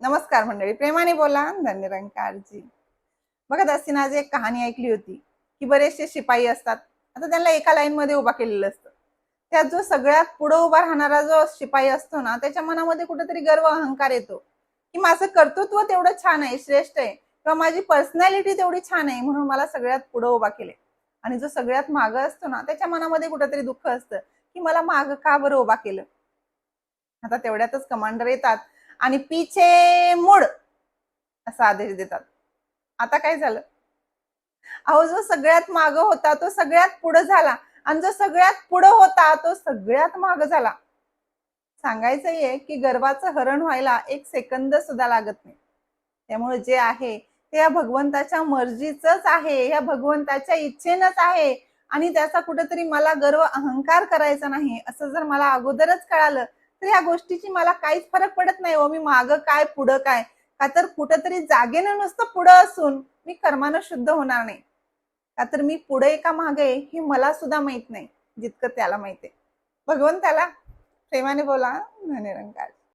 नमस्कार मंडळी, प्रेमाने बोला, धन्यरंकारजी. बघा दासीन आज एक कहाणी ऐकली होती की बरेचसे शिपाई असतात. आता त्यांना एका लाईन मध्ये उभा केलेलं असतं. त्यात जो सगळ्यात पुढे उभा राहणारा जो शिपाई असतो ना, त्याच्या मनामध्ये कुठेतरी गर्व अहंकार येतो की माझं कर्तृत्व तेवढं छान आहे, श्रेष्ठ आहे, किंवा माझी पर्सनॅलिटी तेवढी छान आहे म्हणून मला सगळ्यात पुढे उभा केले. आणि जो सगळ्यात माग असतो ना, त्याच्या मनामध्ये कुठेतरी दुःख असतं की मला माग का बरं उभा केलं. आता तेवढ्यातच कमांडर येतात आणि पीछे मुड असा आदेश देतात. आता काय झालं, अहो जो सगळ्यात माग होता तो सगळ्यात पुढे झाला, आणि जो सगळ्यात पुढे होता तो सगळ्यात माग झाला. सांगायचंय की गर्वाचं हरण व्हायला एक सेकंद सुद्धा लागत नाही. त्यामुळे जे आहे ते या भगवंताच्या मर्जीचंच आहे, या भगवंताच्या इच्छेनंच आहे. आणि त्याचा कुठेतरी मला गर्व अहंकार करायचा नाही असं जर मला अगोदरच कळालं तर या गोष्टीची मला काहीच फरक पडत नाही. मी माग काय पुढं काय, का तर कुठेतरी जागेनं नुसतं पुढं असून मी कर्मानं शुद्ध होणार नाही. का तर मी पुढे का मागे हे मला सुद्धा माहित नाही जितकं त्याला माहिती आहे. भगवंताला प्रेमाने बोला, धन्यरंकार.